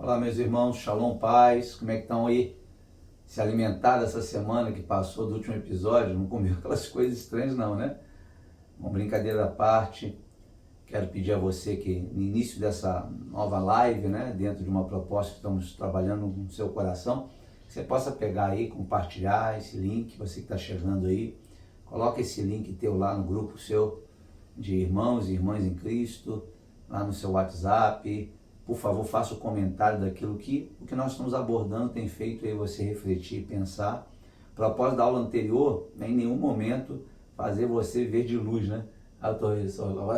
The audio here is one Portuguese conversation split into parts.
Olá, meus irmãos, Shalom, paz, como é que estão aí? Se alimentaram essa semana que passou do último episódio? Não comeu aquelas coisas estranhas não, né? Uma brincadeira à parte, quero pedir a você que no início dessa nova live, né, dentro de uma proposta que estamos trabalhando no seu coração, você possa pegar aí, compartilhar esse link, você que está chegando aí, coloca esse link teu lá no grupo seu de irmãos e irmãs em Cristo, lá no seu WhatsApp. Por favor, faça o comentário daquilo que o que nós estamos abordando tem feito aí você refletir e pensar. O propósito da aula anterior, né, em nenhum momento fazer você ver de luz, né? Agora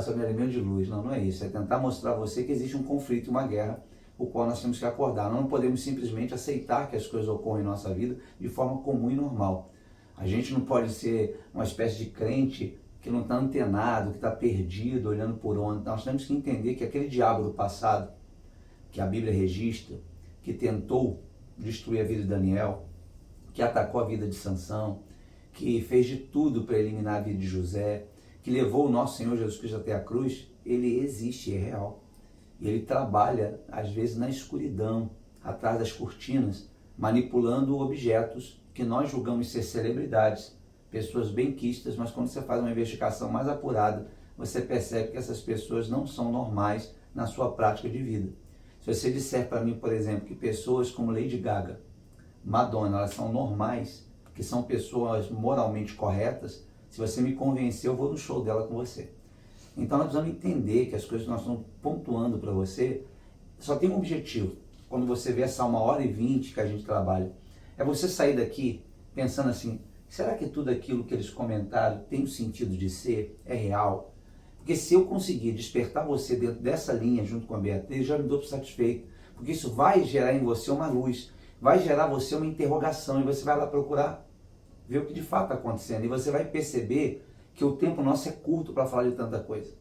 só me alimento de luz. Não, não é isso. É tentar mostrar a você que existe um conflito, uma guerra, o qual nós temos que acordar. Nós não podemos simplesmente aceitar que as coisas ocorram em nossa vida de forma comum e normal. A gente não pode ser uma espécie de crente que não está antenado, que está perdido, olhando por onde. Nós temos que entender que aquele diabo do passado, que a Bíblia registra, que tentou destruir a vida de Daniel, que atacou a vida de Sansão, que fez de tudo para eliminar a vida de José, que levou o nosso Senhor Jesus Cristo até a cruz, ele existe, é real. E ele trabalha, às vezes, na escuridão, atrás das cortinas, manipulando objetos que nós julgamos ser celebridades, pessoas benquistas, mas quando você faz uma investigação mais apurada, você percebe que essas pessoas não são normais na sua prática de vida. Se você disser para mim, por exemplo, que pessoas como Lady Gaga, Madonna, elas são normais, que são pessoas moralmente corretas, se você me convencer, eu vou no show dela com você. Então nós precisamos entender que as coisas que nós estamos pontuando para você só tem um objetivo. Quando você vê essa 1h20 que a gente trabalha, é você sair daqui pensando assim, será que tudo aquilo que eles comentaram tem o sentido de ser, é real? Porque se eu conseguir despertar você dentro dessa linha junto com a Beatriz, já me dou por satisfeito. Porque isso vai gerar em você uma luz, vai gerar você uma interrogação e você vai lá procurar ver o que de fato está acontecendo. E você vai perceber que o tempo nosso é curto para falar de tanta coisa.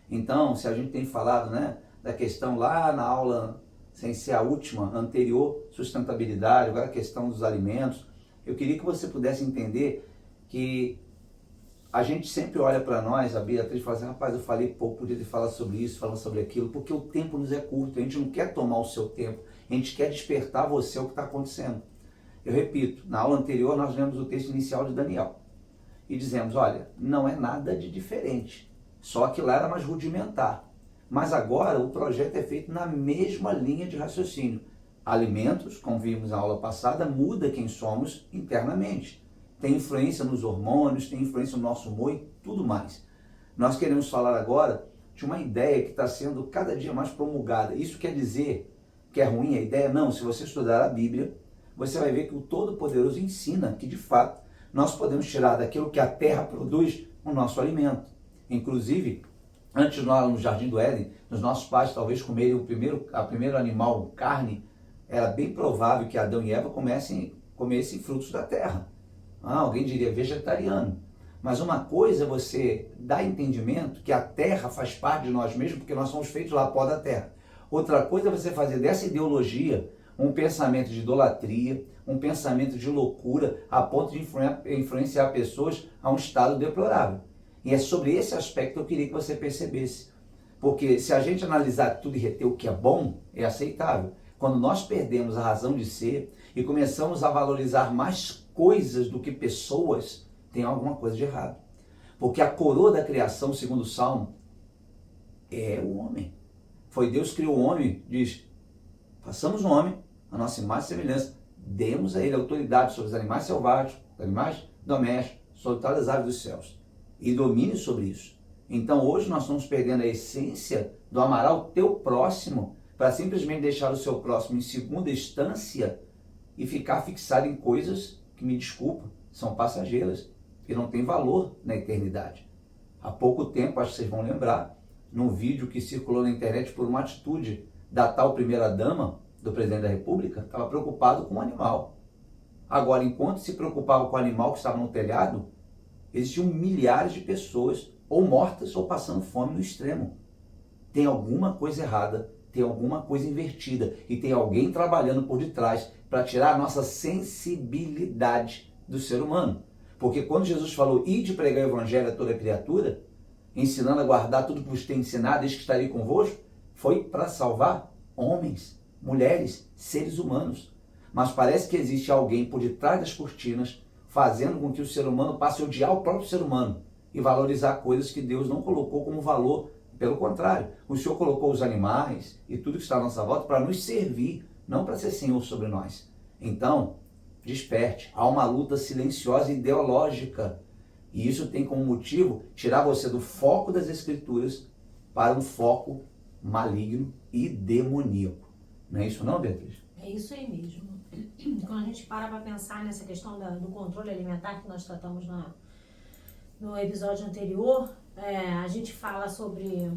Então, se a gente tem falado, né, da questão lá na aula, sem ser a última, anterior, sustentabilidade, agora a questão dos alimentos, eu queria que você pudesse entender que a gente sempre olha para nós, a Beatriz fala assim, rapaz, eu falei pouco, podia ter falado sobre isso, falando sobre aquilo, porque o tempo nos é curto, a gente não quer tomar o seu tempo, a gente quer despertar você o que está acontecendo. Eu repito, na aula anterior nós lemos o texto inicial de Daniel e dizemos, olha, não é nada de diferente, só que lá era mais rudimentar. Mas agora o projeto é feito na mesma linha de raciocínio. Alimentos, como vimos na aula passada, muda quem somos internamente. Tem influência nos hormônios, tem influência no nosso humor e tudo mais. Nós queremos falar agora de uma ideia que está sendo cada dia mais promulgada. Isso quer dizer que é ruim a ideia? Não, se você estudar a Bíblia, você vai ver que o Todo-Poderoso ensina que, de fato, nós podemos tirar daquilo que a terra produz o nosso alimento. Inclusive, antes lá no Jardim do Éden, os nossos pais talvez comerem o primeiro animal, carne, era bem provável que Adão e Eva comessem frutos da terra. Alguém diria vegetariano. Mas uma coisa é você dar entendimento que a terra faz parte de nós mesmos, porque nós somos feitos lá pó da terra. Outra coisa é você fazer dessa ideologia um pensamento de idolatria, um pensamento de loucura, a ponto de influenciar pessoas a um estado deplorável. E é sobre esse aspecto que eu queria que você percebesse. Porque se a gente analisar tudo e reter o que é bom, é aceitável. Quando nós perdemos a razão de ser e começamos a valorizar mais coisas do que pessoas, tem alguma coisa de errado. Porque a coroa da criação, segundo o Salmo, é o homem. Foi Deus que criou o homem, diz, façamos o homem, a nossa imagem e semelhança, demos a ele autoridade sobre os animais selvagens, os animais domésticos, sobre todas as aves dos céus, e domine sobre isso. Então hoje nós estamos perdendo a essência do amar ao teu próximo, para simplesmente deixar o seu próximo em segunda instância e ficar fixado em coisas que, me desculpa, são passageiras e não têm valor na eternidade. Há pouco tempo, acho que vocês vão lembrar, num vídeo que circulou na internet por uma atitude da tal primeira-dama do presidente da República, estava preocupado com o animal. Agora, enquanto se preocupava com o animal que estava no telhado, existiam milhares de pessoas ou mortas ou passando fome no extremo. Tem alguma coisa errada, tem alguma coisa invertida e tem alguém trabalhando por detrás para tirar a nossa sensibilidade do ser humano. Porque quando Jesus falou, ide pregar o evangelho a toda criatura, ensinando a guardar tudo que vos tem ensinado, eis que estarei convosco, foi para salvar homens. mulheres, seres humanos. Mas parece que existe alguém por detrás das cortinas fazendo com que o ser humano passe a odiar o próprio ser humano e valorizar coisas que Deus não colocou como valor. Pelo contrário, o Senhor colocou os animais e tudo que está à nossa volta para nos servir, não para ser Senhor sobre nós. Então, desperte. Há uma luta silenciosa e ideológica. E isso tem como motivo tirar você do foco das Escrituras para um foco maligno e demoníaco. Não é isso não, Beatriz? É isso aí mesmo. Quando a gente para pensar nessa questão do controle alimentar que nós tratamos no episódio anterior, a gente fala sobre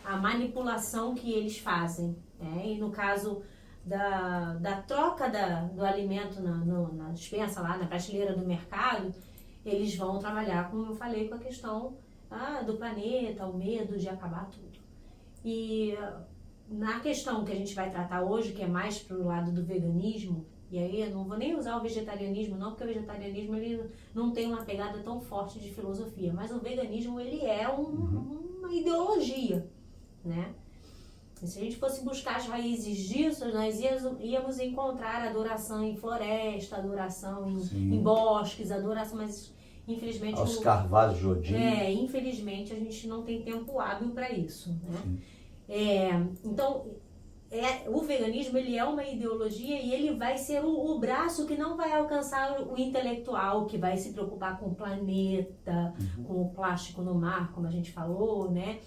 a manipulação que eles fazem. E no caso da troca do alimento na despensa, lá na prateleira do mercado, eles vão trabalhar, como eu falei, com a questão do planeta, o medo de acabar tudo. E na questão que a gente vai tratar hoje, que é mais pro lado do veganismo, e aí eu não vou nem usar o vegetarianismo não, porque o vegetarianismo ele não tem uma pegada tão forte de filosofia, mas o veganismo ele é uma ideologia, né? E se a gente fosse buscar as raízes disso, nós íamos encontrar adoração em floresta, adoração em bosques, adoração, mas infelizmente... Aos carvalhos de Odin. Infelizmente a gente não tem tempo hábil para isso, né? Então, o veganismo ele é uma ideologia e ele vai ser o braço que não vai alcançar o intelectual, que vai se preocupar com o planeta, com o plástico no mar, como a gente falou, né?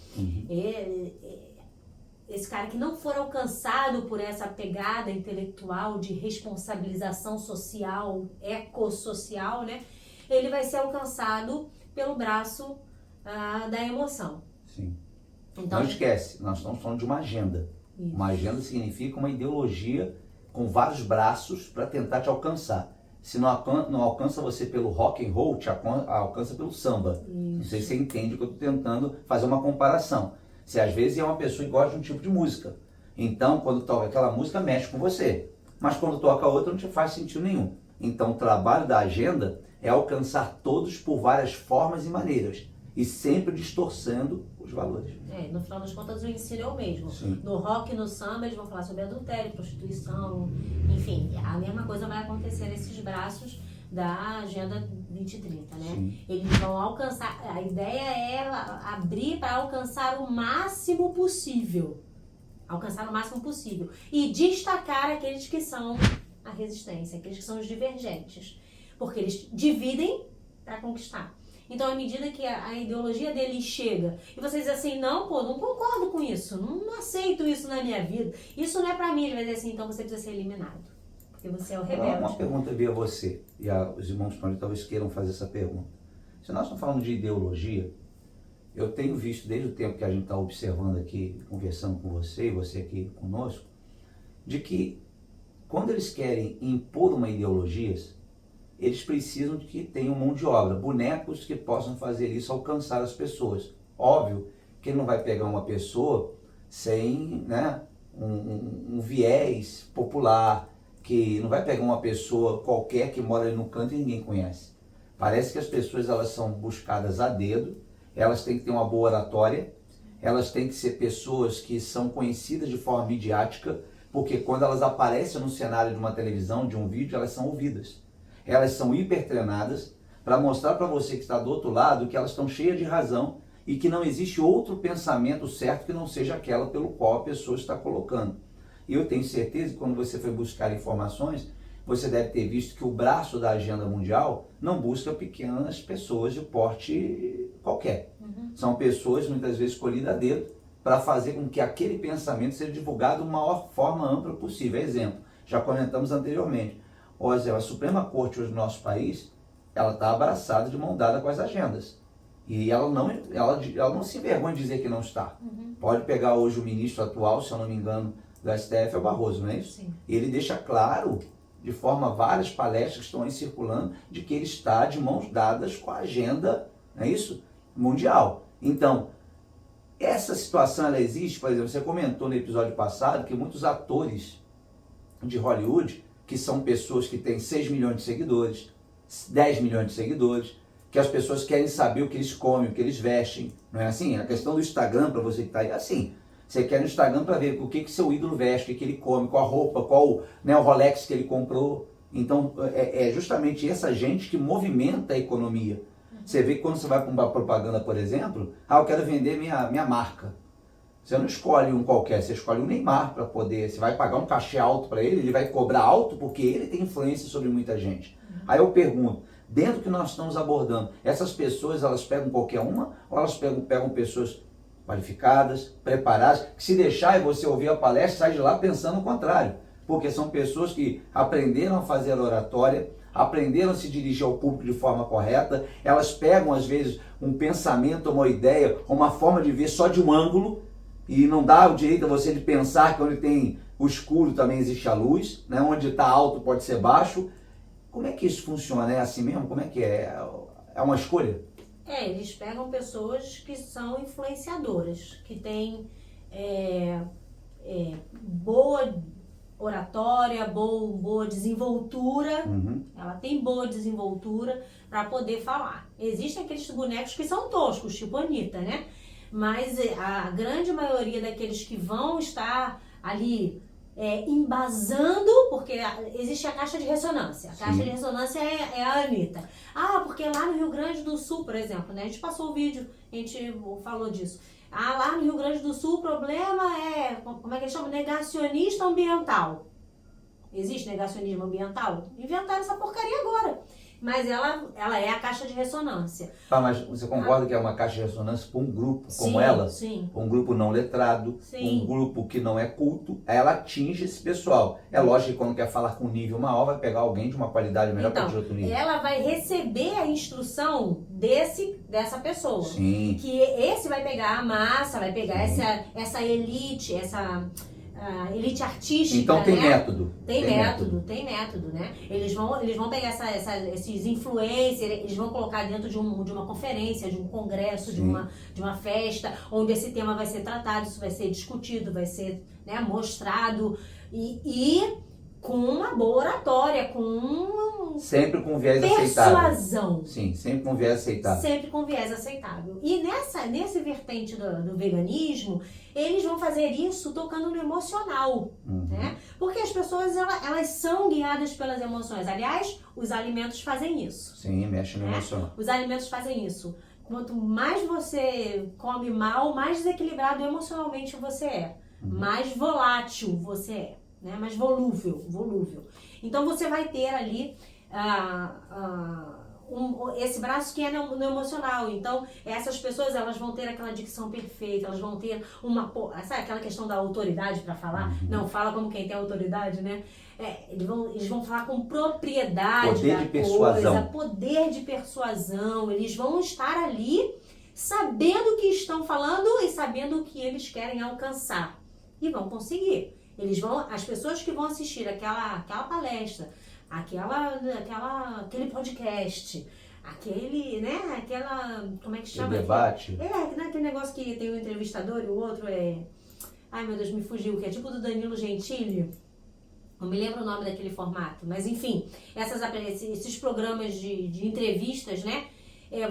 Esse cara que não for alcançado por essa pegada intelectual de responsabilização social, ecossocial, né? Ele vai ser alcançado pelo braço da emoção. Sim. Então, não esquece, nós estamos falando de uma agenda. Isso. Uma agenda significa uma ideologia com vários braços para tentar te alcançar. Se não alcança você pelo rock and roll, te alcança pelo samba. Isso. Não sei se você entende o que eu estou tentando fazer uma comparação. Se às vezes é uma pessoa que gosta de um tipo de música. Então, quando toca aquela música, mexe com você. Mas quando toca outra, não te faz sentido nenhum. Então, o trabalho da agenda é alcançar todos por várias formas e maneiras. E sempre distorcendo os valores. No final das contas, o ensino é o mesmo. Sim. No rock e no samba, eles vão falar sobre adultério, prostituição, enfim. A mesma coisa vai acontecer nesses braços da Agenda 2030, né? Sim. Eles vão alcançar, a ideia é abrir para alcançar o máximo possível. Alcançar o máximo possível. E destacar aqueles que são a resistência, aqueles que são os divergentes. Porque eles dividem para conquistar. Então, à medida que a ideologia deles chega, e vocês dizem assim, não concordo com isso, não aceito isso na minha vida, isso não é pra mim, ele vai dizer assim, então você precisa ser eliminado, porque você é o rebelde. Uma pergunta via você, e os irmãos que estão ali talvez queiram fazer essa pergunta. Se nós estamos falando de ideologia, eu tenho visto desde o tempo que a gente está observando aqui, conversando com você, e você aqui conosco, de que quando eles querem impor uma ideologia, eles precisam de que tenham mão de obra, bonecos que possam fazer isso, alcançar as pessoas. Óbvio que ele não vai pegar uma pessoa sem, né, um viés popular, que não vai pegar uma pessoa qualquer que mora ali no canto e ninguém conhece. Parece que as pessoas elas são buscadas a dedo, elas têm que ter uma boa oratória, elas têm que ser pessoas que são conhecidas de forma midiática, porque quando elas aparecem no cenário de uma televisão, de um vídeo, elas são ouvidas. Elas são hipertreinadas para mostrar para você que está do outro lado que elas estão cheias de razão e que não existe outro pensamento certo que não seja aquela pelo qual a pessoa está colocando. E eu tenho certeza que quando você foi buscar informações, você deve ter visto que o braço da agenda mundial não busca pequenas pessoas de porte qualquer. São pessoas muitas vezes escolhidas a dedo para fazer com que aquele pensamento seja divulgado de maior forma ampla possível. Exemplo, já comentamos anteriormente. A Suprema Corte hoje do nosso país, ela está abraçada de mão dada com as agendas. E ela não se envergonha de dizer que não está. Pode pegar hoje o ministro atual, se eu não me engano, do STF, é o Barroso, não é isso? Sim. Ele deixa claro, de forma várias palestras que estão aí circulando, de que ele está de mãos dadas com a agenda, não é isso? Mundial. Então, essa situação ela existe, por exemplo, você comentou no episódio passado que muitos atores de Hollywood, que são pessoas que têm 6 milhões de seguidores, 10 milhões de seguidores, que as pessoas querem saber o que eles comem, o que eles vestem, não é assim? A questão do Instagram, para você que está aí, é assim. Você quer no Instagram para ver o que seu ídolo veste, o que ele come, qual a roupa, qual, né, o Rolex que ele comprou. Então, é justamente essa gente que movimenta a economia. Você vê que quando você vai para uma propaganda, por exemplo, eu quero vender minha marca. Você não escolhe um qualquer, você escolhe um Neymar para poder, você vai pagar um cachê alto para ele vai cobrar alto porque ele tem influência sobre muita gente. Aí eu pergunto, dentro do que nós estamos abordando, essas pessoas, elas pegam qualquer uma ou elas pegam pessoas qualificadas, preparadas, que se deixar e você ouvir a palestra, sai de lá pensando o contrário. Porque são pessoas que aprenderam a fazer a oratória, aprenderam a se dirigir ao público de forma correta, elas pegam às vezes um pensamento, uma ideia, uma forma de ver só de um ângulo, e não dá o direito a você de pensar que onde tem o escuro também existe a luz, né? Onde está alto pode ser baixo. Como é que isso funciona? É assim mesmo? Como é que é? É uma escolha? Eles pegam pessoas que são influenciadoras, que têm boa oratória, boa desenvoltura. Ela tem boa desenvoltura para poder falar. Existem aqueles bonecos que são toscos, tipo a Anitta, né? Mas a grande maioria daqueles que vão estar ali embasando, porque existe a caixa de ressonância. A caixa de ressonância é a Anitta. Porque lá no Rio Grande do Sul, por exemplo, né? A gente passou o vídeo, a gente falou disso. Lá no Rio Grande do Sul o problema é, como é que eles chamam? Negacionista ambiental. Existe negacionismo ambiental? Inventaram essa porcaria agora. Mas ela é a caixa de ressonância. Mas você concorda que é uma caixa de ressonância para um grupo como sim, ela? Sim. Um grupo não letrado, Sim. um grupo que não é culto, ela atinge esse pessoal. É lógico que quando quer falar com um nível maior, vai pegar alguém de uma qualidade melhor para de outro nível. Ela vai receber a instrução dessa pessoa. Sim. Que esse vai pegar a massa, vai pegar essa elite, elite artística. Então tem né? método. Tem método, né? Eles vão pegar esses influencers, eles vão colocar dentro de uma conferência, de um congresso, de uma festa, onde esse tema vai ser tratado, isso vai ser discutido, vai ser, né, mostrado e com uma boa oratória, sempre com viés persuasão. aceitável. Sim, sempre com viés aceitável. Sempre com viés aceitável. E nesse vertente do veganismo, eles vão fazer isso tocando no emocional, né? Porque as pessoas, elas são guiadas pelas emoções. Aliás, os alimentos fazem isso. Sim, mexe no emocional. Os alimentos fazem isso. Quanto mais você come mal, mais desequilibrado emocionalmente você é. Mais volátil você é. Né? Mais volúvel. Então você vai ter ali esse braço que é no emocional. Então essas pessoas, elas vão ter aquela dicção perfeita, elas vão ter sabe aquela questão da autoridade para falar? Não, fala como quem tem autoridade, né? Eles vão falar com propriedade poder de persuasão. Poder de persuasão. Eles vão estar ali sabendo o que estão falando e sabendo o que eles querem alcançar. E vão conseguir. As pessoas que vão assistir aquela palestra, aquele podcast, como é que chama? O debate. Aquele negócio que tem um entrevistador e o outro ai meu Deus, me fugiu, que é tipo do Danilo Gentili. Não me lembro o nome daquele formato, mas enfim, esses programas de entrevistas, né? Ele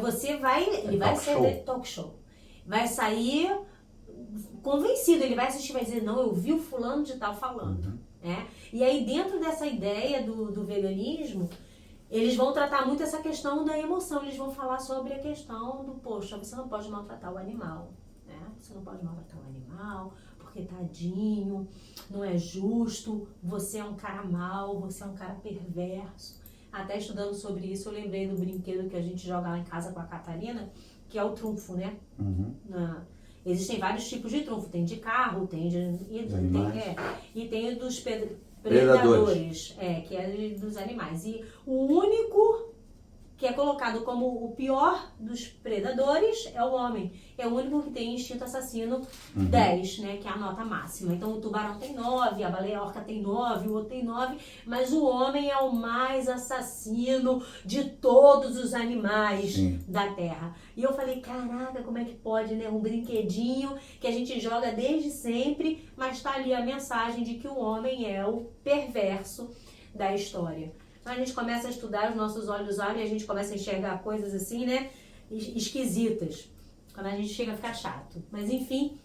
vai ser talk show. Vai sair convencido, ele vai assistir, vai dizer, não, eu vi o fulano de tal falando. Né? E aí dentro dessa ideia do veganismo, eles vão tratar muito essa questão da emoção, eles vão falar sobre a questão do, poxa, você não pode maltratar o animal, né? Você não pode maltratar o animal, porque tadinho, não é justo, você é um cara mau, você é um cara perverso. Até estudando sobre isso, eu lembrei do brinquedo que a gente joga lá em casa com a Catarina, que é o trunfo, né? Existem vários tipos de trunfo, tem de carro, tem tem dos predadores, que é dos animais. E o único que é colocado como o pior dos predadores é o homem. É o único que tem instinto assassino 10, né, que é a nota máxima. Então o tubarão tem 9, a baleia-orca tem 9, o outro tem 9, mas o homem é o mais assassino de todos os animais da Terra. E eu falei, caraca, como é que pode, né? Um brinquedinho que a gente joga desde sempre, mas tá ali a mensagem de que o homem é o perverso da história. Então a gente começa a estudar, os nossos olhos abrem e a gente começa a enxergar coisas assim, né, esquisitas. Quando a gente chega a ficar chato. Mas enfim,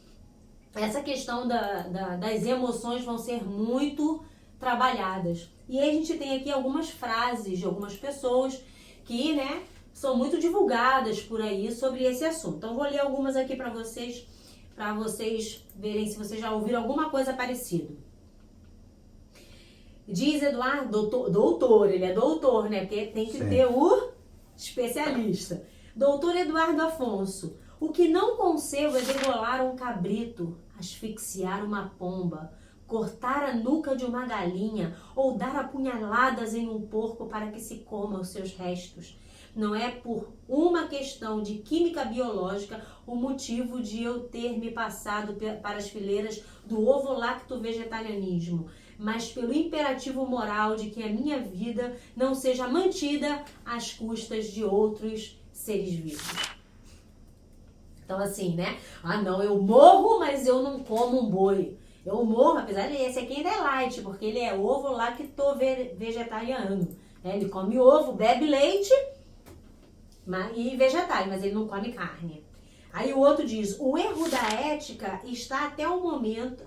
essa questão das emoções vão ser muito trabalhadas. E aí a gente tem aqui algumas frases de algumas pessoas que, né, são muito divulgadas por aí sobre esse assunto. Então, vou ler algumas aqui para vocês verem se vocês já ouviram alguma coisa parecida. Diz Eduardo, doutor, ele é doutor, né? Porque tem que ter o especialista. Doutor Eduardo Afonso, o que não concebo é degolar um cabrito, asfixiar uma pomba, cortar a nuca de uma galinha ou dar apunhaladas em um porco para que se coma os seus restos. Não é por uma questão de química biológica o motivo de eu ter me passado para as fileiras do ovo-lacto-vegetarianismo, mas pelo imperativo moral de que a minha vida não seja mantida às custas de outros seres vivos. Então assim, né? Ah não, eu morro, mas eu não como um boi. Eu morro, apesar de esse aqui ainda é light, porque ele é ovo-lacto-vegetariano. Ele come ovo, bebe leite e vegetais, mas ele não come carne. Aí o outro diz, o erro da ética está até o momento,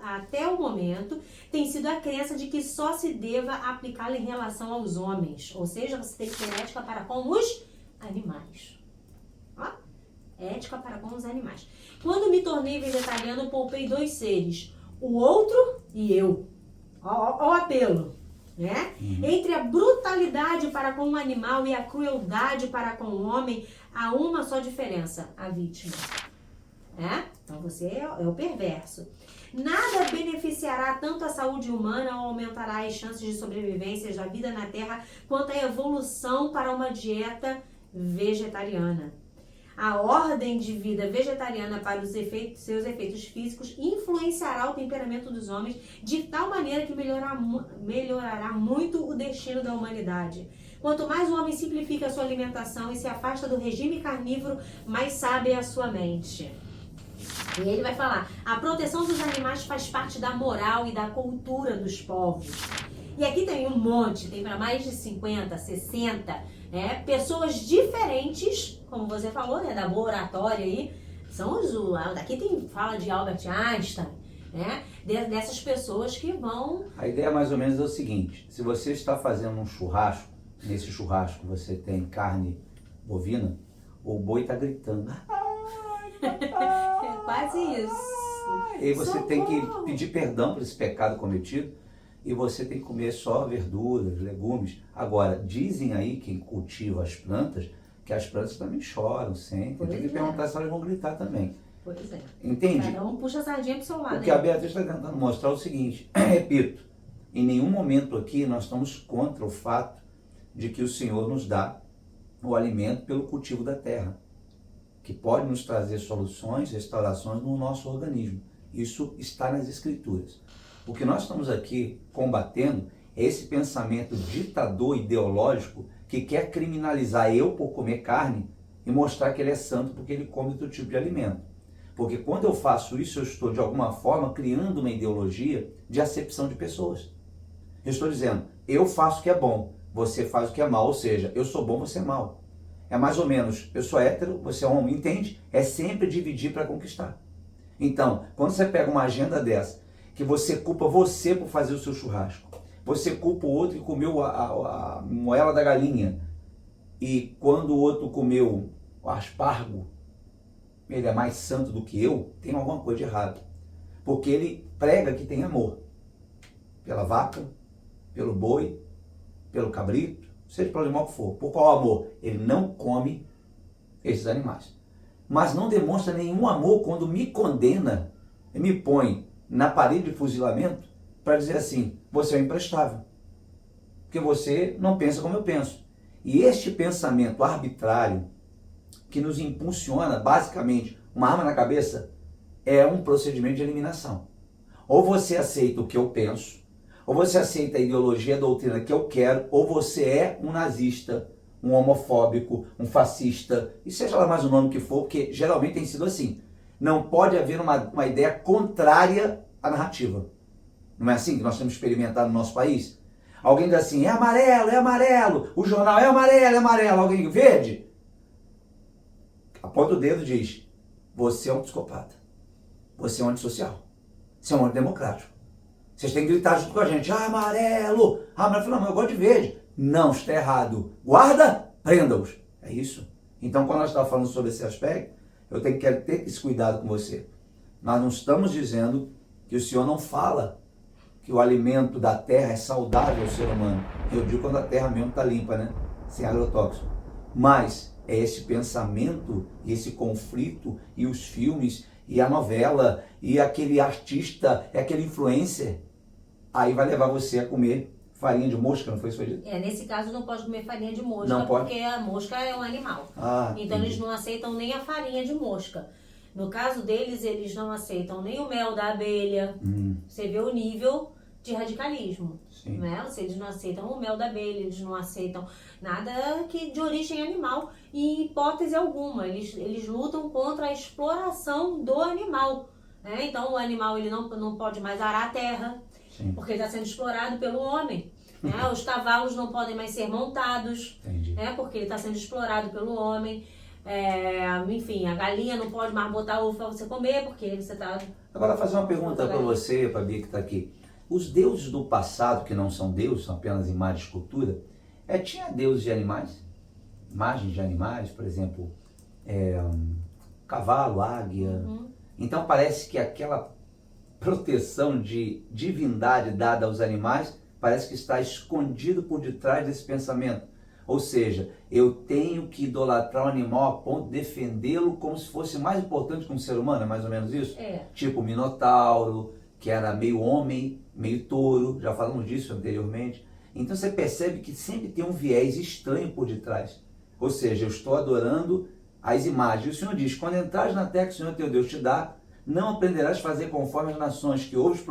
tem sido a crença de que só se deva aplicá-la em relação aos homens. Ou seja, você tem que ter ética para com os animais. Ó, ética para com os animais. Quando me tornei vegetariano, poupei 2 seres, o outro e eu. Ó o apelo. Né? Entre a brutalidade para com o animal e a crueldade para com o homem, há uma só diferença, a vítima. Então você é o perverso. Nada beneficiará tanto a saúde humana ou aumentará as chances de sobrevivência da vida na Terra quanto a evolução para uma dieta vegetariana. A ordem de vida vegetariana para os seus efeitos físicos influenciará o temperamento dos homens de tal maneira que melhorará muito o destino da humanidade. Quanto mais o homem simplifica a sua alimentação e se afasta do regime carnívoro, mais sábia é a sua mente. E ele vai falar, a proteção dos animais faz parte da moral e da cultura dos povos. E aqui tem um monte, tem para mais de 50, 60 pessoas diferentes, como você falou, né, da boa oratória aí, daqui fala de Albert Einstein, né, dessas pessoas que vão... A ideia mais ou menos é o seguinte, se você está fazendo um churrasco, nesse churrasco você tem carne bovina, o boi está gritando. É quase isso. E você tem que pedir perdão por esse pecado cometido, e você tem que comer só verduras, legumes. Agora, dizem aí quem cultiva as plantas, que as plantas também choram, sentem. Tem que perguntar se elas vão gritar também. Pois é. Entende? Cada um puxa a sardinha pro seu lado. O que a Beatriz está tentando mostrar é o seguinte, repito, em nenhum momento aqui nós estamos contra o fato de que o Senhor nos dá o alimento pelo cultivo da terra, que pode nos trazer soluções, restaurações no nosso organismo. Isso está nas Escrituras. O que nós estamos aqui combatendo é esse pensamento ditador ideológico que quer criminalizar eu por comer carne e mostrar que ele é santo porque ele come outro tipo de alimento. Porque quando eu faço isso, eu estou de alguma forma criando uma ideologia de acepção de pessoas. Eu estou dizendo, eu faço o que é bom, você faz o que é mal, ou seja, eu sou bom, você é mal. É mais ou menos, eu sou hétero, você é homem, entende? É sempre dividir para conquistar. Então, quando você pega uma agenda dessa, que você culpa você por fazer o seu churrasco, você culpa o outro que comeu a moela da galinha, e quando o outro comeu o aspargo, ele é mais santo do que eu, tem alguma coisa de errado. Porque ele prega que tem amor pela vaca, pelo boi, pelo cabrito, seja pelo animal que for. Por qual amor? Ele não come esses animais. Mas não demonstra nenhum amor quando me condena e me põe na parede de fuzilamento para dizer assim, você é imprestável. Porque você não pensa como eu penso. E este pensamento arbitrário que nos impulsiona, basicamente, uma arma na cabeça, é um procedimento de eliminação. Ou você aceita o que eu penso, ou você aceita a ideologia, a doutrina que eu quero, ou você é um nazista, um homofóbico, um fascista, e seja lá mais o nome que for, porque geralmente tem sido assim. Não pode haver uma ideia contrária à narrativa. Não é assim que nós temos experimentado no nosso país? Alguém diz assim, é amarelo, o jornal é amarelo, alguém verde? Aponta o dedo e diz, você é um psicopata, você é um antissocial. Isso é um ônibus democrático. Vocês têm que gritar junto com a gente. Ah, amarelo! Ah, amarelo. Não, mas eu gosto de verde. Não, está errado. Guarda, prenda-os. É isso. Então, quando nós estamos falando sobre esse aspecto, eu tenho que ter esse cuidado com você. Nós não estamos dizendo que o Senhor não fala que o alimento da terra é saudável ao ser humano. Eu digo quando a terra mesmo está limpa, né? Sem agrotóxico. Mas é esse pensamento, esse conflito, e os filmes, e a novela, e aquele artista, e aquele influencer, aí vai levar você a comer farinha de mosca, não foi isso que foi dito? Nesse caso não pode comer farinha de mosca, Não pode? porque a mosca é um animal. Ah, então entendi. eles não aceitam nem a farinha de mosca. No caso deles, eles não aceitam nem o mel da abelha. Você vê o nível de radicalismo. Sim. Né? Eles não aceitam o mel da abelha, eles não aceitam nada que de origem animal. E em hipótese alguma, eles lutam contra a exploração do animal. Né? Então o animal ele não pode mais arar a terra, Sim. porque ele está sendo explorado pelo homem. Né? Os cavalos não podem mais ser montados, né? Porque ele está sendo explorado pelo homem. Enfim, a galinha não pode mais botar ovo para você comer, porque você está... Agora, fazer uma pergunta para você, para a Bia que está aqui. Os deuses do passado, que não são deuses, são apenas imagens de escultura, tinha deuses de animais? Imagens de animais, por exemplo, cavalo, águia. Então parece que aquela proteção de divindade dada aos animais parece que está escondido por detrás desse pensamento. Ou seja, eu tenho que idolatrar o animal a ponto de defendê-lo como se fosse mais importante que um ser humano, é mais ou menos isso? Tipo o Minotauro, que era meio homem, meio touro, já falamos disso anteriormente. Então você percebe que sempre tem um viés estranho por detrás. Ou seja, eu estou adorando as imagens. E o Senhor diz, quando entrares na terra que o Senhor teu Deus te dá, não aprenderás a fazer conforme as nações que ouvem os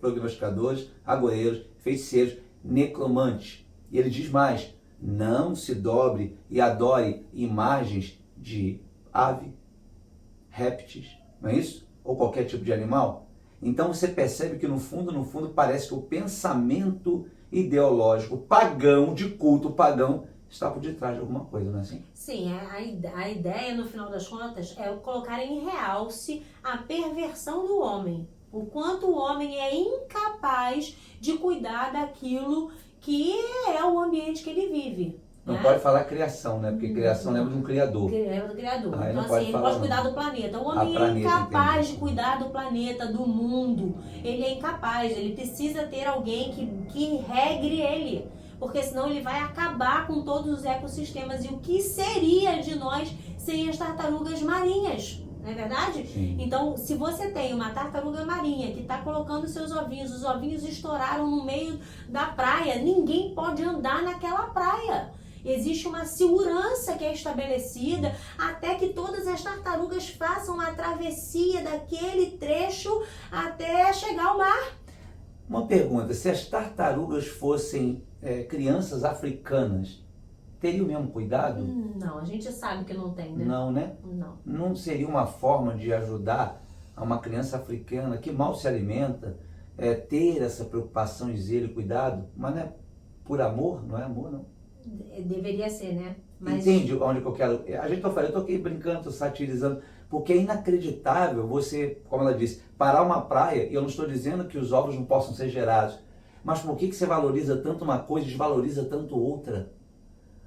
prognosticadores, agoreiros, feiticeiros, necromantes. E ele diz mais, não se dobre e adore imagens de ave, répteis, não é isso? Ou qualquer tipo de animal. Então você percebe que no fundo parece que o pensamento ideológico pagão, de culto pagão, está por detrás de alguma coisa, não é assim? Sim, a ideia no final das contas é colocar em realce a perversão do homem. O quanto o homem é incapaz de cuidar daquilo que é o ambiente que ele vive. Não pode falar criação, né? Porque criação lembra de um criador. Lembra do criador. Aí Então não pode assim, ele falar, pode não. cuidar do planeta. O homem é incapaz de cuidar do planeta, do mundo. Ele é incapaz, ele precisa ter alguém que regre ele. Porque senão ele vai acabar com todos os ecossistemas. E o que seria de nós sem as tartarugas marinhas? Não é verdade? Sim. Então, se você tem uma tartaruga marinha que está colocando seus ovinhos, os ovinhos estouraram no meio da praia, ninguém pode andar naquela praia. Existe uma segurança que é estabelecida até que todas as tartarugas façam a travessia daquele trecho até chegar ao mar. Uma pergunta, se as tartarugas fossem crianças africanas, teria o mesmo cuidado? Não, a gente sabe que não tem, né? Não, né? Não. Não seria uma forma de ajudar a uma criança africana que mal se alimenta, ter essa preocupação e zelo e cuidado, mas não é por amor, não é amor, não. Deveria ser, né? Mas... Entende onde que eu quero? Eu tô aqui brincando, tô satirizando, porque é inacreditável você, como ela disse, parar uma praia, e eu não estou dizendo que os ovos não possam ser gerados, mas por que você valoriza tanto uma coisa e desvaloriza tanto outra?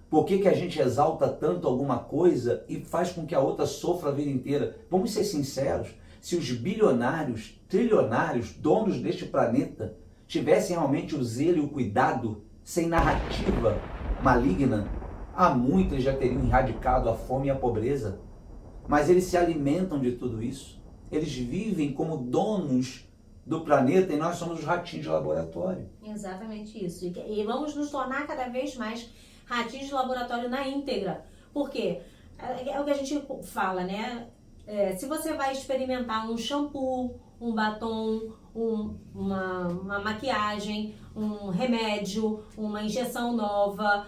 Por que a gente exalta tanto alguma coisa e faz com que a outra sofra a vida inteira? Vamos ser sinceros, se os bilionários, trilionários, donos deste planeta, tivessem realmente o zelo e o cuidado, sem narrativa maligna, há muitos já teriam erradicado a fome e a pobreza. Mas eles se alimentam de tudo isso. Eles vivem como donos do planeta e nós somos os ratinhos de laboratório. Exatamente isso. E vamos nos tornar cada vez mais ratinhos de laboratório na íntegra. Por quê? É o que a gente fala, né? Se você vai experimentar um shampoo, um batom, uma maquiagem, um remédio, uma injeção nova,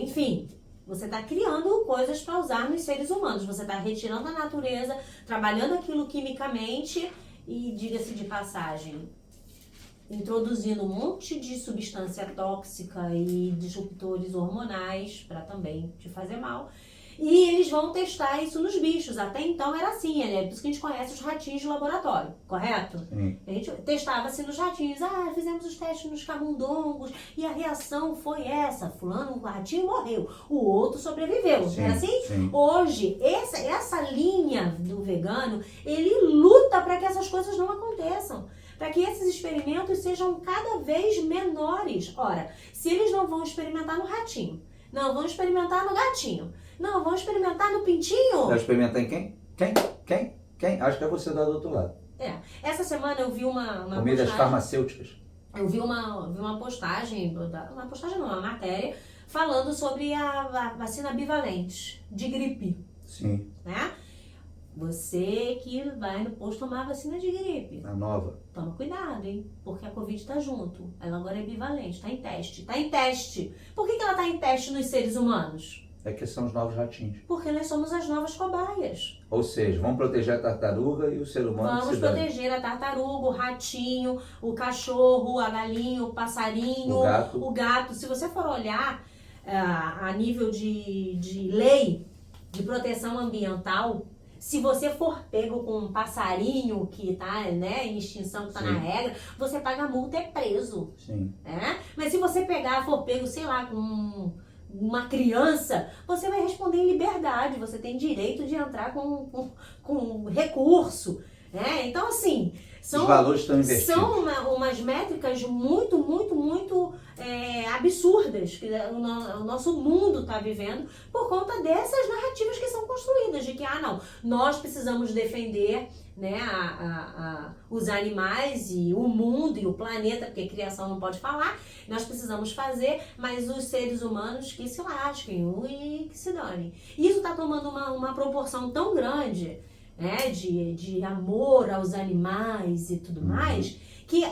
enfim, você está criando coisas para usar nos seres humanos. Você está retirando a natureza, trabalhando aquilo quimicamente e, diga-se de passagem, introduzindo um monte de substância tóxica e disruptores hormonais para também te fazer mal. E eles vão testar isso nos bichos. Até então era assim, é por isso que a gente conhece os ratinhos de laboratório, correto? Sim. A gente testava-se nos ratinhos. Fizemos os testes nos camundongos e a reação foi essa. Fulano, o ratinho morreu, o outro sobreviveu. Sim, Era assim? sim. Hoje, essa linha do vegano, ele luta para que essas coisas não aconteçam. Para que esses experimentos sejam cada vez menores. Ora, se eles não vão experimentar no ratinho, não vão experimentar no gatinho, não vão experimentar no pintinho. Vai experimentar em quem? Quem? Acho que é você do outro lado. Essa semana eu vi uma Comidas postagem. farmacêuticas. Eu vi uma postagem, uma matéria, falando sobre a vacina bivalente de gripe, Sim, né? Você que vai no posto tomar a vacina de gripe, a nova. toma cuidado, hein? Porque a Covid tá junto. Ela agora é bivalente, tá em teste. Tá em teste. Por que ela tá em teste nos seres humanos? É que são os novos ratinhos. Porque nós somos as novas cobaias. Ou seja, vão proteger a tartaruga e o ser humano Vamos se dane. proteger a tartaruga, o ratinho, o cachorro, a galinha, o passarinho, O gato. Se você for olhar a nível de lei de proteção ambiental, se você for pego com um passarinho que está, né, em extinção, que está na Sim. regra, você paga multa e é preso. Sim. Né? Mas se você for pego, sei lá, com uma criança, você vai responder em liberdade, você tem direito de entrar com recurso. Né? Então, assim, Os valores estão investidos. são umas métricas muito absurdas que o nosso mundo está vivendo por conta dessas narrativas que são construídas, de que, não, nós precisamos defender, né, os animais e o mundo e o planeta, porque criação não pode falar, nós precisamos fazer, mas os seres humanos que se lasquem e que se danem. Isso está tomando uma proporção tão grande, né, de amor aos animais e tudo mais, que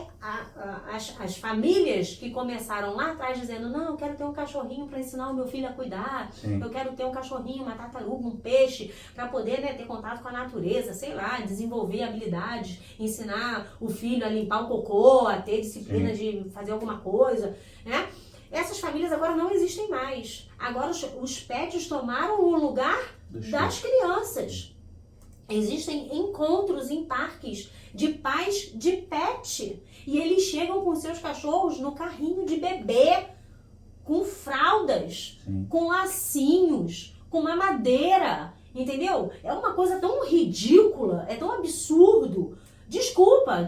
as famílias que começaram lá atrás dizendo, não, eu quero ter um cachorrinho para ensinar o meu filho a cuidar, Sim. eu quero ter um cachorrinho, uma tartaruga, um peixe, para poder, né, ter contato com a natureza, sei lá, desenvolver habilidades, ensinar o filho a limpar o cocô, a ter disciplina de fazer alguma coisa, né? Essas famílias agora não existem mais. Agora os pets tomaram o lugar das crianças. Existem encontros em parques de pais de pet. E eles chegam com seus cachorros no carrinho de bebê, com fraldas, Sim. com lacinhos, com mamadeira. Entendeu? É uma coisa tão ridícula, é tão absurdo. Desculpa,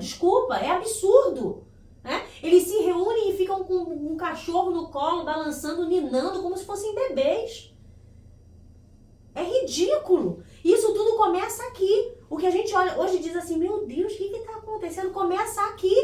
é absurdo. Né? Eles se reúnem e ficam com um cachorro no colo, balançando, ninando, como se fossem bebês. É ridículo. Isso tudo começa aqui. O que a gente olha hoje diz assim, meu Deus, o que está acontecendo? Começa aqui.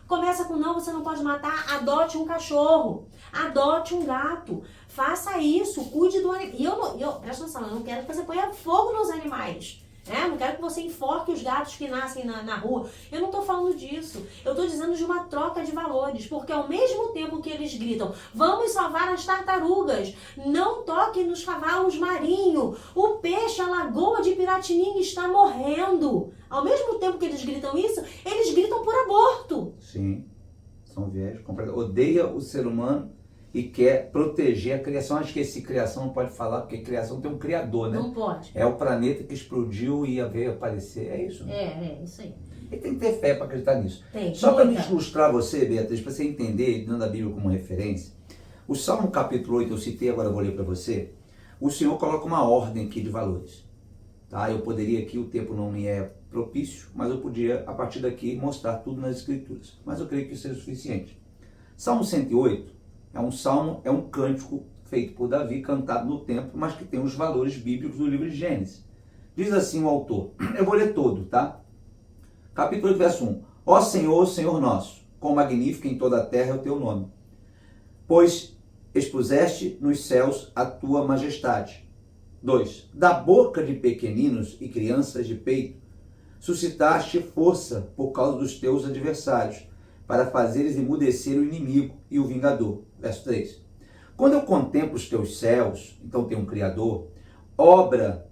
Começa com, não, você não pode matar, adote um cachorro, adote um gato, faça isso, cuide do animal. E presta atenção, eu não quero que você ponha fogo nos animais. Né? Não quero que você enforque os gatos que nascem na rua. Eu não estou falando disso. Eu estou dizendo de uma troca de valores. Porque ao mesmo tempo que eles gritam, vamos salvar as tartarugas, não toque nos cavalos marinhos, o peixe, a lagoa de Piratininga está morrendo. Ao mesmo tempo que eles gritam isso, eles gritam por aborto. Sim. São viés completos. Odeia o ser humano e quer proteger a criação. Acho que esse criação não pode falar, porque criação tem um criador, né? Não pode. É o planeta que explodiu e ia ver aparecer. É isso, né? É isso aí. E tem que ter fé para acreditar nisso. Tem, Só para me muita. ilustrar você, Beatriz, para você entender, dando a Bíblia como referência, o Salmo capítulo 8, eu citei, agora eu vou ler para você, o Senhor coloca uma ordem aqui de valores. Tá? Eu poderia aqui, o tempo não me é propício, mas eu podia, a partir daqui, mostrar tudo nas Escrituras. Mas eu creio que isso seja suficiente. Salmo 108 é um cântico feito por Davi, cantado no templo, mas que tem os valores bíblicos do livro de Gênesis. Diz assim o autor, eu vou ler todo, tá? Capítulo 8, verso 1. Ó Senhor, Senhor nosso, quão magnífico em toda a terra é o teu nome, pois expuseste nos céus a tua majestade. 2. Da boca de pequeninos e crianças de peito, suscitaste força por causa dos teus adversários, para fazeres emudecer o inimigo e o vingador. Verso 3. Quando eu contemplo os teus céus, então tem um Criador, obra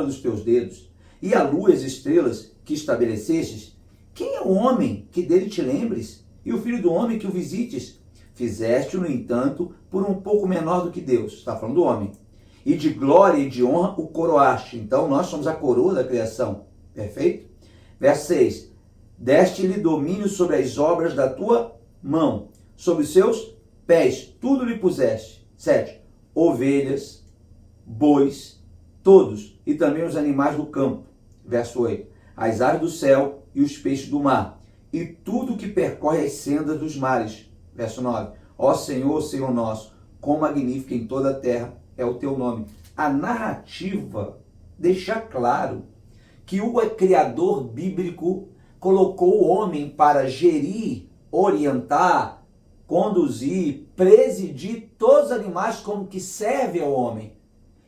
dos teus dedos, e a lua e as estrelas que estabelecestes, quem é o homem que dele te lembres, e o filho do homem que o visites? Fizeste-o, no entanto, por um pouco menor do que Deus. Está falando do homem. e de glória e de honra o coroaste. Então nós somos a coroa da criação. Perfeito? Verso 6. Deste-lhe domínio sobre as obras da tua mão, sobre os seus pés, tudo lhe puseste. 7. Ovelhas, bois, todos, e também os animais do campo. Verso 8. As aves do céu e os peixes do mar, e tudo que percorre as sendas dos mares. Verso 9. Ó Senhor, Senhor nosso, quão magnífico em toda a terra é o teu nome. A narrativa deixa claro que o Criador bíblico colocou o homem para gerir, orientar, conduzir, presidir todos os animais como que serve ao homem.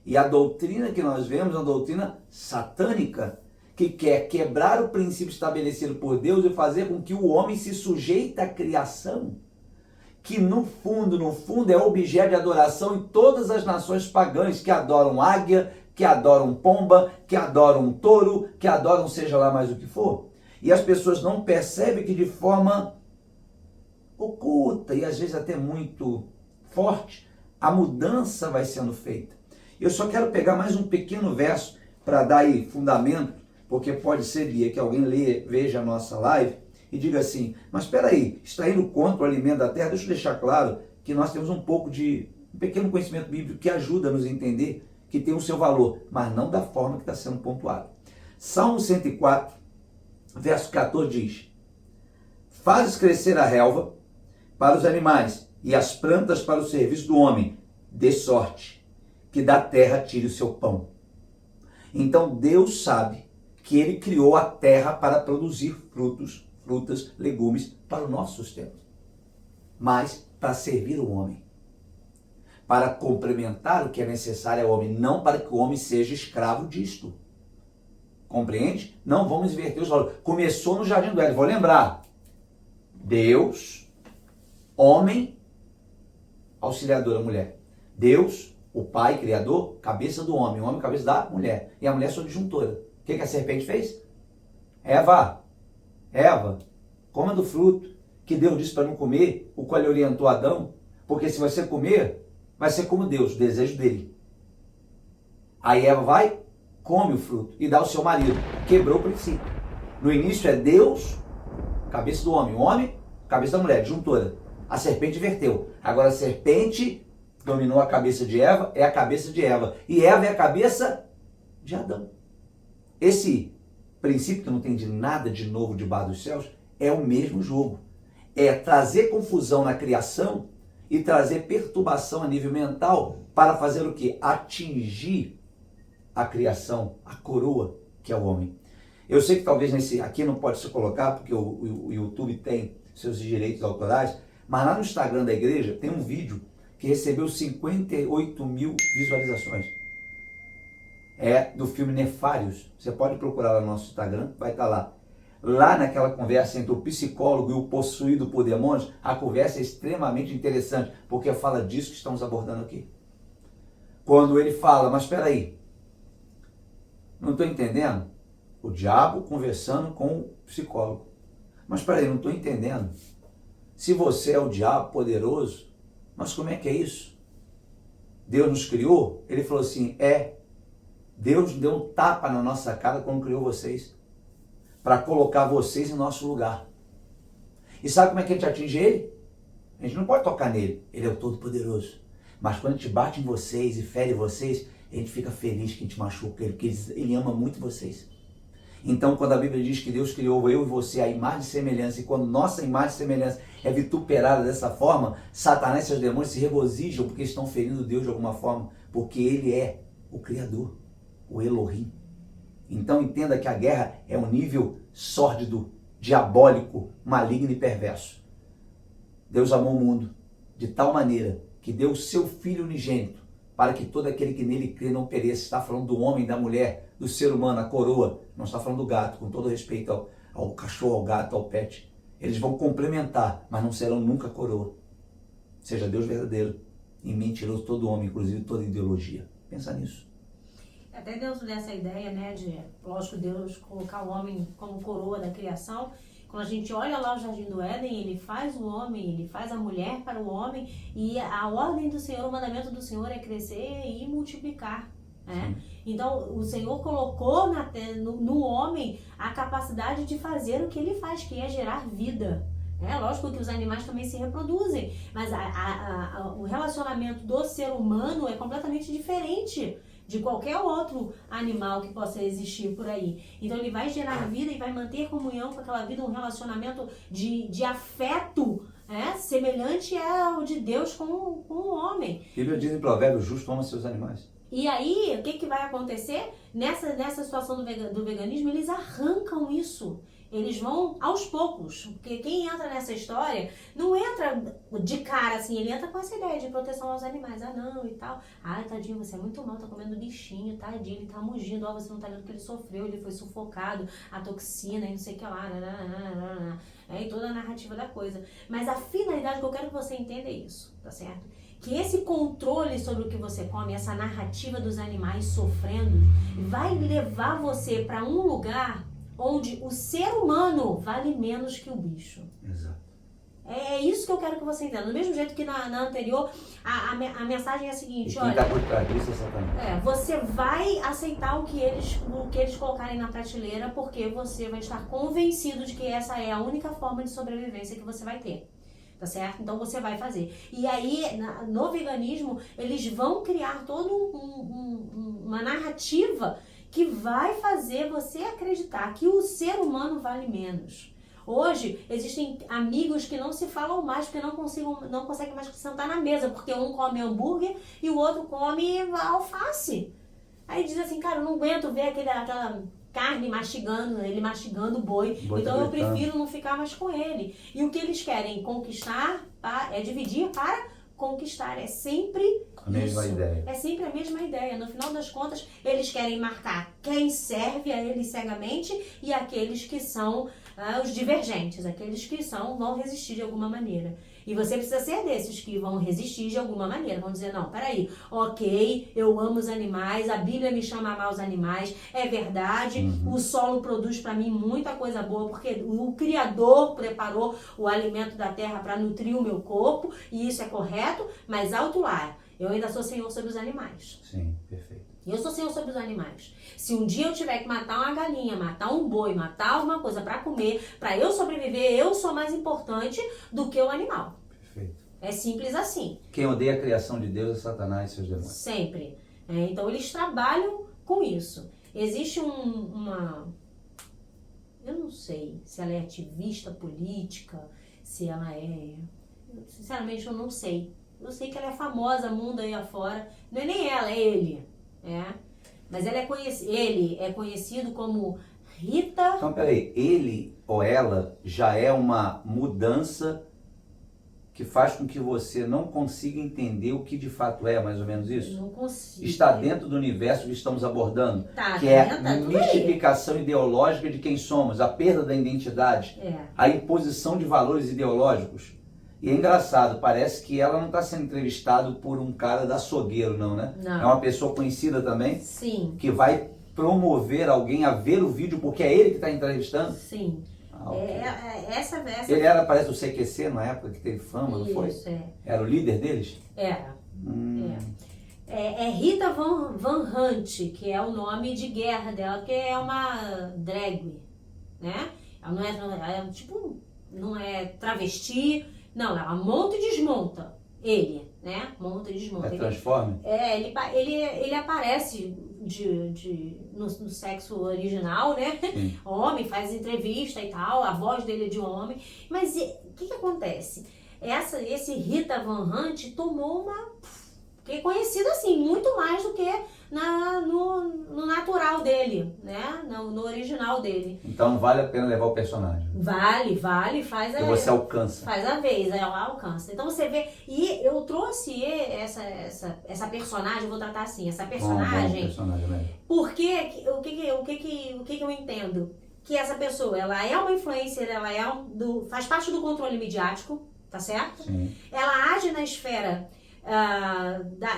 E a doutrina que nós vemos é uma doutrina satânica, que quer quebrar o princípio estabelecido por Deus e fazer com que o homem se sujeite à criação, que no fundo é objeto de adoração em todas as nações pagãs que adoram águia, que adoram pomba, que adoram touro, que adoram seja lá mais o que for. E as pessoas não percebem que de forma oculta e às vezes até muito forte, a mudança vai sendo feita. Eu só quero pegar mais um pequeno verso para dar aí fundamento, porque pode ser, Bia, que alguém veja a nossa live e diga assim, mas espera aí, está indo contra o alimento da terra? Deixa eu deixar claro que nós temos um pequeno conhecimento bíblico que ajuda a nos entender que tem o seu valor, mas não da forma que está sendo pontuado. Salmo 104, verso 14 diz, fazes crescer a relva para os animais e as plantas para o serviço do homem, de sorte que da terra tire o seu pão. Então Deus sabe que Ele criou a terra para produzir frutas, legumes para o nosso sustento, mas para servir o homem, para complementar o que é necessário ao homem, não para que o homem seja escravo disto. Compreende? Não vamos inverter os valores. Começou no Jardim do Éden, vou lembrar. Deus, homem, auxiliador da mulher. Deus, o pai, criador, cabeça do homem. O homem, cabeça da mulher. E a mulher, sua disjuntora. O que a serpente fez? Eva, coma do fruto que Deus disse para não comer, o qual ele orientou Adão. Porque se você comer, vai ser como Deus, o desejo dele. Aí Eva vai, come o fruto e dá ao seu marido. Quebrou o princípio. No início é Deus, cabeça do homem. O homem, cabeça da mulher, disjuntora. A serpente inverteu. Agora a serpente dominou a cabeça de Eva, é a cabeça de Eva. E Eva é a cabeça de Adão. Esse princípio, que não tem de nada de novo debaixo dos céus, é o mesmo jogo. É trazer confusão na criação e trazer perturbação a nível mental para fazer o quê? Atingir a criação, a coroa que é o homem. Eu sei que talvez aqui não pode se colocar, porque o YouTube tem seus direitos autorais, mas lá no Instagram da igreja tem um vídeo que recebeu 58 mil visualizações. É do filme Nefários. Você pode procurar lá no nosso Instagram, vai estar lá. Lá naquela conversa entre o psicólogo e o possuído por demônios, a conversa é extremamente interessante, porque fala disso que estamos abordando aqui. Quando ele fala, mas espera aí, não estou entendendo? O diabo conversando com o psicólogo. Mas espera aí, não estou entendendo. Se você é o diabo poderoso, mas como é que é isso? Deus nos criou? Ele falou assim, Deus deu um tapa na nossa cara quando criou vocês, para colocar vocês em nosso lugar. E sabe como é que a gente atinge ele? A gente não pode tocar nele, ele é o Todo-Poderoso. Mas quando a gente bate em vocês e fere vocês, a gente fica feliz que a gente machuca ele, porque ele ama muito vocês. Então, quando a Bíblia diz que Deus criou eu e você à imagem e semelhança, e quando nossa imagem e semelhança é vituperada dessa forma, Satanás e seus demônios se regozijam porque estão ferindo Deus de alguma forma, porque Ele é o Criador, o Elohim. Então entenda que a guerra é um nível sórdido, diabólico, maligno e perverso. Deus amou o mundo de tal maneira que deu o seu Filho unigênito para que todo aquele que nele crê não pereça. Está falando do homem, da mulher, do ser humano, a coroa. Não está falando do gato, com todo respeito ao cachorro, ao gato, ao pet. Eles vão complementar, mas não serão nunca coroa. Seja Deus verdadeiro e mentiroso todo homem, inclusive toda ideologia. Pensa nisso. Até Deus dessa ideia, né, de, lógico, Deus colocar o homem como coroa da criação, Quando a gente olha lá o Jardim do Éden, ele faz o homem, ele faz a mulher para o homem, e a ordem do Senhor, o mandamento do Senhor é crescer e multiplicar. Né? Então, o Senhor colocou no homem a capacidade de fazer o que ele faz, que é gerar vida. Lógico que os animais também se reproduzem, mas o relacionamento do ser humano é completamente diferente de qualquer outro animal que possa existir por aí. Então ele vai gerar vida e vai manter comunhão com aquela vida, um relacionamento de afeto, semelhante ao de Deus com o homem. A Bíblia diz em Provérbios: justo ama seus animais. E aí, o que vai acontecer? Nessa situação do veganismo, eles arrancam isso. Eles vão aos poucos, porque quem entra nessa história não entra de cara assim, ele entra com essa ideia de proteção aos animais. Ah, não, e tal. Ah, tadinho, você é muito mal, tá comendo bichinho, tadinho, ele tá mugindo, ó, você não tá vendo o que ele sofreu, ele foi sufocado, a toxina e não sei o que lá, e toda a narrativa da coisa. Mas a finalidade que eu quero que você entenda é isso, tá certo? Que esse controle sobre o que você come, essa narrativa dos animais sofrendo, vai levar você para um lugar onde o ser humano vale menos que o bicho. Exato. É isso que eu quero que você entenda. Do mesmo jeito que na anterior, a mensagem é a seguinte: quem está por trás disso é Satanás. Você vai aceitar o que eles colocarem na prateleira, porque você vai estar convencido de que essa é a única forma de sobrevivência que você vai ter. Tá certo? Então você vai fazer. E aí, no veganismo, eles vão criar toda uma narrativa que vai fazer você acreditar que o ser humano vale menos. Hoje, existem amigos que não se falam mais porque não conseguem mais sentar na mesa, porque um come hambúrguer e o outro come alface. Aí diz assim, cara, eu não aguento ver aquela carne mastigando boi, então eu prefiro não ficar mais com ele. E o que eles querem conquistar é dividir para conquistar, é sempre a mesma ideia. É sempre a mesma ideia. No final das contas, eles querem marcar quem serve a eles cegamente e aqueles que são os divergentes, aqueles que vão resistir de alguma maneira. E você precisa ser desses que vão resistir de alguma maneira. Vão dizer, não, peraí, ok, eu amo os animais, a Bíblia me chama a amar os animais, é verdade, o solo produz para mim muita coisa boa, porque o Criador preparou o alimento da terra para nutrir o meu corpo, e isso é correto, mas alto lá, eu ainda sou senhor sobre os animais. Sim, perfeito. Eu sou senhor sobre os animais. Se um dia eu tiver que matar uma galinha, matar um boi, matar alguma coisa para comer, para eu sobreviver, eu sou mais importante do que o animal. Perfeito. É simples assim. Quem odeia a criação de Deus é Satanás e seus demônios. Sempre. Então eles trabalham com isso. Existe uma... Eu não sei se ela é ativista política, se ela é... Sinceramente, eu não sei. Eu sei que ela é famosa, mundo aí afora. Não é nem ela, é ele. Mas ele é conhecido como Rita... Então, peraí, ele ou ela já é uma mudança que faz com que você não consiga entender o que de fato é, mais ou menos isso? Não consigo. Está dentro do universo que estamos abordando, Tá, que é a mistificação ideológica de quem somos, a perda da identidade, a imposição de valores ideológicos. E é engraçado, parece que ela não está sendo entrevistada por um cara da açougueiro, não, né? Não. É uma pessoa conhecida também? Sim. Que vai promover alguém a ver o vídeo porque é ele que está entrevistando? Sim. Okay. Essa... Ele era, parece, o CQC na época que teve fama, não foi? Isso, Era o líder deles? Era. É Rita Van Hunt, que é o nome de guerra dela, que é uma drag, né? Ela não é travesti, não, ela monta e desmonta. Ele, né? Monta e desmonta. Transforma? Ele aparece no sexo original, né? Sim. Homem, faz entrevista e tal, a voz dele é de homem. Mas o que acontece? Esse Rita Van Hunt tomou que é conhecido assim, muito mais do que no natural dele, né? No original dele. Então vale a pena levar o personagem. Vale, faz a... E você alcança. Faz a vez, ela alcança. Então você vê... E eu trouxe essa personagem, eu vou tratar assim, essa personagem... personagem, porque o que eu entendo? Que essa pessoa, ela é uma influencer, ela faz parte do controle midiático, tá certo? Sim. Ela age na esfera...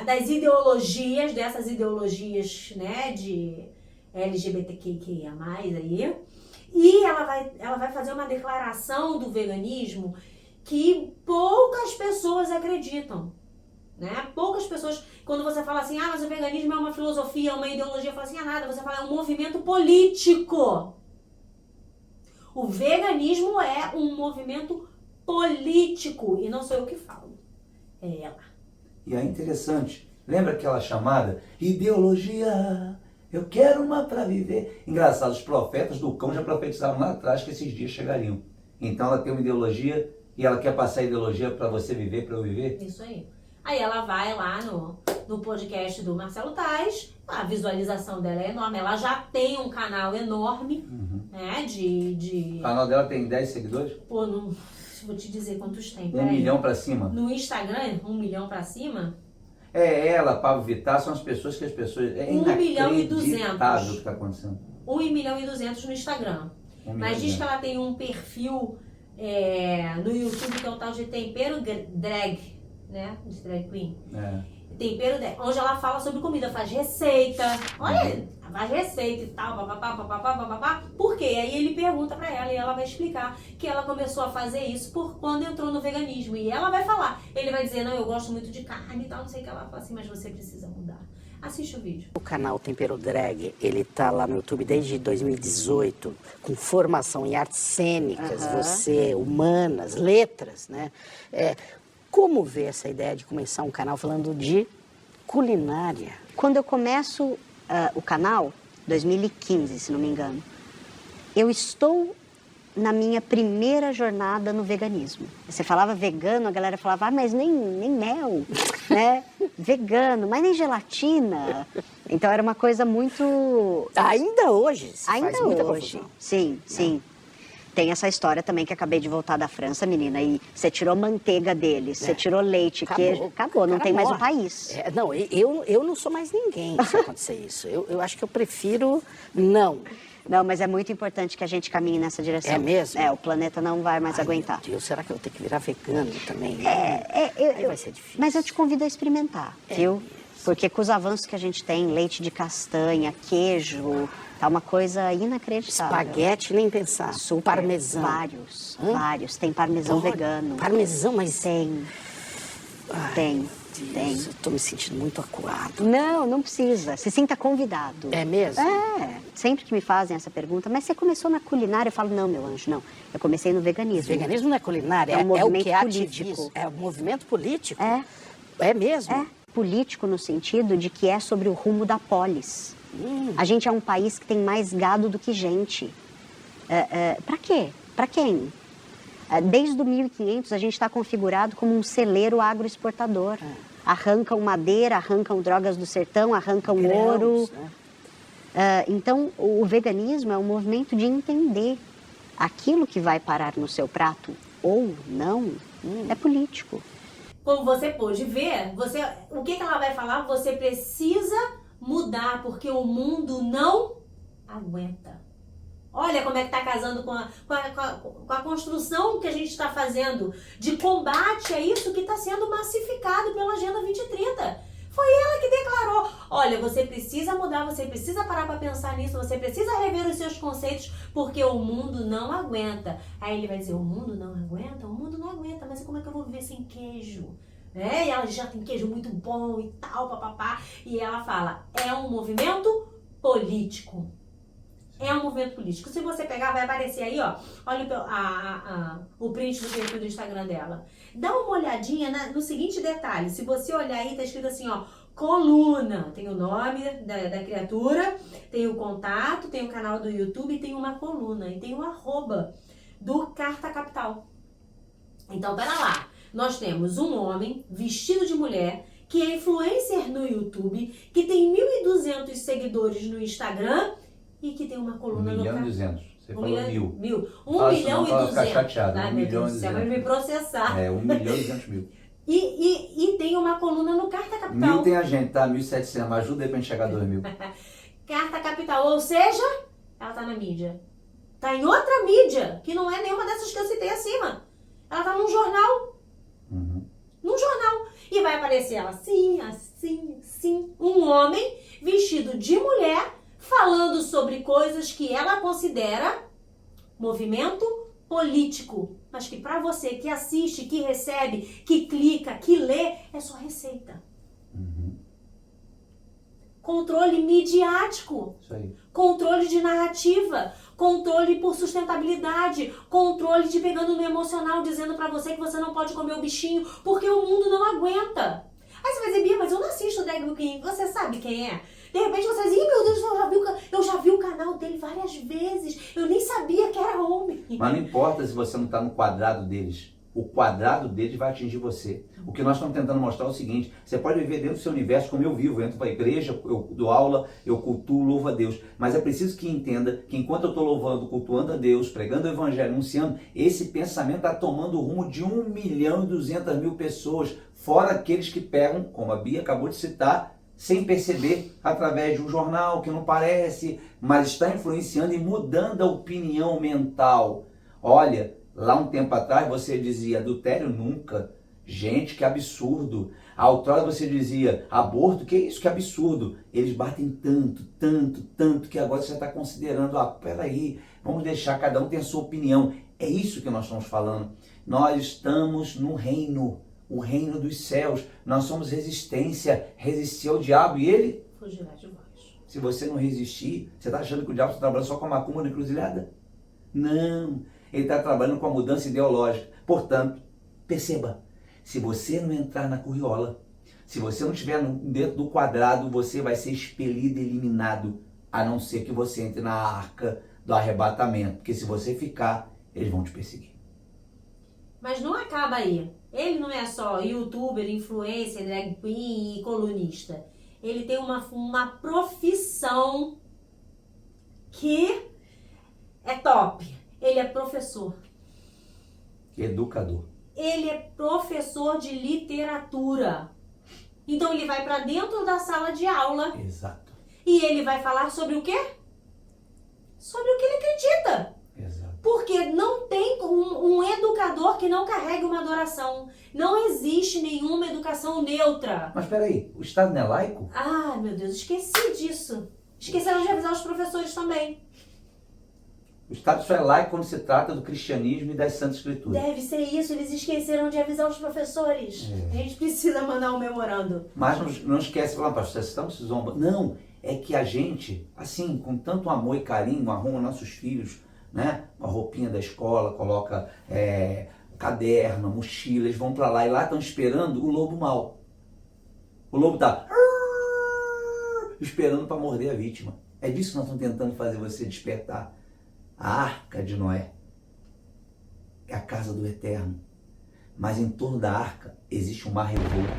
das ideologias, dessas ideologias, né, de LGBTQIA+, aí, E ela vai fazer uma declaração do veganismo que poucas pessoas acreditam. Né? Poucas pessoas, quando você fala assim, mas o veganismo é uma filosofia, uma ideologia, fala assim, nada, você fala, é um movimento político. O veganismo é um movimento político, e não sou eu que falo, é ela. E é interessante, lembra aquela chamada, ideologia, eu quero uma para viver. Engraçado, os profetas do cão já profetizavam lá atrás que esses dias chegariam. Então ela tem uma ideologia e ela quer passar a ideologia para você viver, para eu viver. Isso aí. Aí ela vai lá no podcast do Marcelo Taz, a visualização dela é enorme, ela já tem um canal enorme, né, O canal dela tem 10 seguidores? Pô, não vou te dizer quantos tem. 1 milhão para cima? No Instagram, 1 milhão para cima? É ela, Pablo Vittar, são as pessoas que as pessoas... É 1 milhão e 200. Inacreditável o que está acontecendo. 1 milhão e 200 no Instagram. Mas diz que ela tem um perfil no YouTube que é o tal de Tempero Drag, né? De drag queen. Tempero Drag, onde ela fala sobre comida, faz receita. Olha, faz receita e tal, papapá. Por quê? Aí ele pergunta pra ela e ela vai explicar que ela começou a fazer isso por quando entrou no veganismo. E ela vai falar, ele vai dizer, não, eu gosto muito de carne e tal, não sei o que. Ela fala assim, mas você precisa mudar. Assiste o vídeo. O canal Tempero Drag, ele tá lá no YouTube desde 2018, com formação em artes cênicas, você, humanas, letras, né? Como ver essa ideia de começar um canal falando de culinária? Quando eu começo o canal, 2015, se não me engano, eu estou na minha primeira jornada no veganismo. Você falava vegano, a galera falava, mas nem mel, né? Vegano, mas nem gelatina. Então era uma coisa muito... Ainda hoje se Ainda faz muita hoje. confusão. Sim, sim. Tem essa história também que acabei de voltar da França, menina, e você tirou manteiga deles, você tirou leite, queijo, acabou, não tem mais um país. Não, eu não sou mais ninguém se acontecer isso. Eu acho que eu prefiro não. Não, mas é muito importante que a gente caminhe nessa direção. É mesmo? O planeta não vai mais aguentar. Meu Deus, será que eu vou ter que virar vegano também? Aí vai ser difícil. Mas eu te convido a experimentar, viu? Porque com os avanços que a gente tem, leite de castanha, queijo, tá uma coisa inacreditável. Espaguete, nem pensar. Super, parmesão. Vários. Tem parmesão vegano. Parmesão, mas... Tem. Tem. Eu tô me sentindo muito acuado. Não precisa. Se sinta convidado. É mesmo? Sempre que me fazem essa pergunta, mas você começou na culinária? Eu falo, não, meu anjo, não. Eu comecei no veganismo. Veganismo não é culinária, é um movimento o que político. É um movimento político? É mesmo? É político no sentido de que é sobre o rumo da polis. A gente é um país que tem mais gado do que gente. Pra quê? Pra quem? Desde o 1500 a gente está configurado como um celeiro agroexportador. Arrancam madeira, arrancam drogas do sertão, arrancam ouro. Então, o veganismo é um movimento de entender aquilo que vai parar no seu prato ou não é político. Como você pôde ver, o que ela vai falar? Você precisa mudar, porque o mundo não aguenta. Olha como é que tá casando com a construção que a gente está fazendo de combate a isso que está sendo massificado pela Agenda 2030. Foi ela que declarou, olha, você precisa mudar, você precisa parar para pensar nisso, você precisa rever os seus conceitos, porque o mundo não aguenta. Aí ele vai dizer, o mundo não aguenta? O mundo não aguenta, mas como é que eu vou viver sem queijo? E ela já tem queijo muito bom e tal, papapá. E ela fala, é um movimento político. É um movimento político. Se você pegar, vai aparecer aí, ó. Olha o print do perfil do Instagram dela. Dá uma olhadinha no seguinte detalhe. Se você olhar aí, tá escrito assim, ó. Coluna. Tem o nome da criatura, tem o contato, tem o canal do YouTube e tem uma coluna. E tem o @ do Carta Capital. Então, pera lá. Nós temos um homem vestido de mulher que é influencer no YouTube, que tem 1.200 seguidores no Instagram e que tem uma coluna no... 1.200.000. Você falou 1.000. 1 milhão e 200. Ficar chateado. Ai, meu Deus do céu, vai me processar. 1.200.000. E tem uma coluna no Carta Capital. 1.000 tem a gente, tá? 1.700. Mas ajuda aí pra gente chegar a 2.000. Carta Capital, ou seja, ela tá na mídia. Tá em outra mídia, que não é nenhuma dessas que eu citei acima. Ela tá num jornal. Num jornal. E vai aparecer ela assim, assim, assim. Um homem vestido de mulher falando sobre coisas que ela considera movimento político, mas que para você que assiste, que recebe, que clica, que lê, é só receita. Controle midiático, Isso aí. controle de narrativa, controle por sustentabilidade, controle de pegando no emocional, dizendo pra você que você não pode comer o bichinho, porque o mundo não aguenta. Aí você vai dizer, Bia, mas eu não assisto o Drag Queen, você sabe quem é? De repente você diz, meu Deus, eu já vi o canal dele várias vezes, eu nem sabia que era homem. Mas não importa se você não está no quadrado deles. O quadrado deles vai atingir você. O que nós estamos tentando mostrar é o seguinte: você pode viver dentro do seu universo como eu vivo. Eu entro para a igreja, eu dou aula, eu cultuo, louvo a Deus. Mas é preciso que entenda que enquanto eu estou louvando, cultuando a Deus, pregando o evangelho, anunciando, esse pensamento está tomando o rumo de 1.200.000 pessoas, fora aqueles que pegam, como a Bia acabou de citar, sem perceber, através de um jornal que não parece, mas está influenciando e mudando a opinião mental. Olha, lá um tempo atrás você dizia adultério nunca. Gente, que absurdo. A outrora você dizia aborto, que isso, que absurdo. Eles batem tanto, tanto, tanto, que agora você está considerando, peraí, vamos deixar, cada um tem a sua opinião. É isso que nós estamos falando. Nós estamos no reino, o reino dos céus. Nós somos resistência, resistir ao diabo e ele Fugirá de vós. Se você não resistir, você está achando que o diabo está trabalhando só com a macumba na encruzilhada? Não, ele está trabalhando com a mudança ideológica. Portanto, perceba, se você não entrar na curriola, se você não estiver dentro do quadrado, você vai ser expelido, eliminado, a não ser que você entre na arca do arrebatamento, porque se você ficar, eles vão te perseguir. Mas não acaba aí. Ele não é só youtuber, influencer, drag queen e colunista. Ele tem uma profissão que é top. Ele é professor. Educador. Ele é professor de literatura. Então ele vai para dentro da sala de aula. Exato. E ele vai falar sobre o quê? Sobre o que ele acredita. Exato. Porque não tem um educador que não carregue uma adoração. Não existe nenhuma educação neutra. Mas peraí, o Estado não é laico? Ah, meu Deus, esqueci disso. Esqueceram de avisar os professores também. O Estado só é laico quando se trata do cristianismo e das Santas Escrituras. Deve ser isso, eles esqueceram de avisar os professores. A gente precisa mandar um memorando. Mas não esquece, falar, pastor, vocês estão se zombando. Não, é que a gente, assim, com tanto amor e carinho, arruma nossos filhos, né? Uma roupinha da escola, coloca caderno, mochila, eles vão para lá e lá estão esperando o lobo mau. O lobo tá esperando para morder a vítima. É disso que nós estamos tentando fazer você despertar. A arca de Noé é a casa do eterno. Mas em torno da arca existe um mar revolto.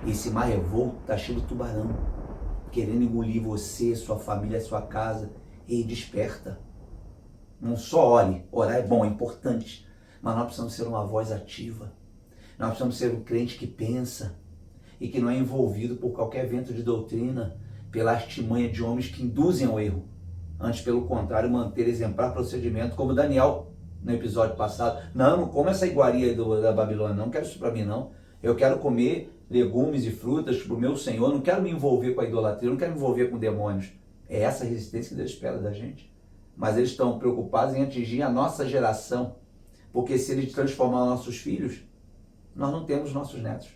E esse mar revolto está cheio de tubarão, querendo engolir você, sua família, sua casa. E desperta. Não só ore, orar é bom, é importante, mas nós precisamos ser uma voz ativa. Nós precisamos ser um crente que pensa e que não é envolvido por qualquer vento de doutrina, pela artimanha de homens que induzem ao erro. Antes, pelo contrário, manter exemplar procedimento, como Daniel no episódio passado. Não como essa iguaria da Babilônia, não quero isso para mim não. Eu quero comer legumes e frutas para o meu Senhor, não quero me envolver com a idolatria, não quero me envolver com demônios. É essa a resistência que Deus espera da gente. Mas eles estão preocupados em atingir a nossa geração, porque se eles transformar nossos filhos, nós não temos nossos netos.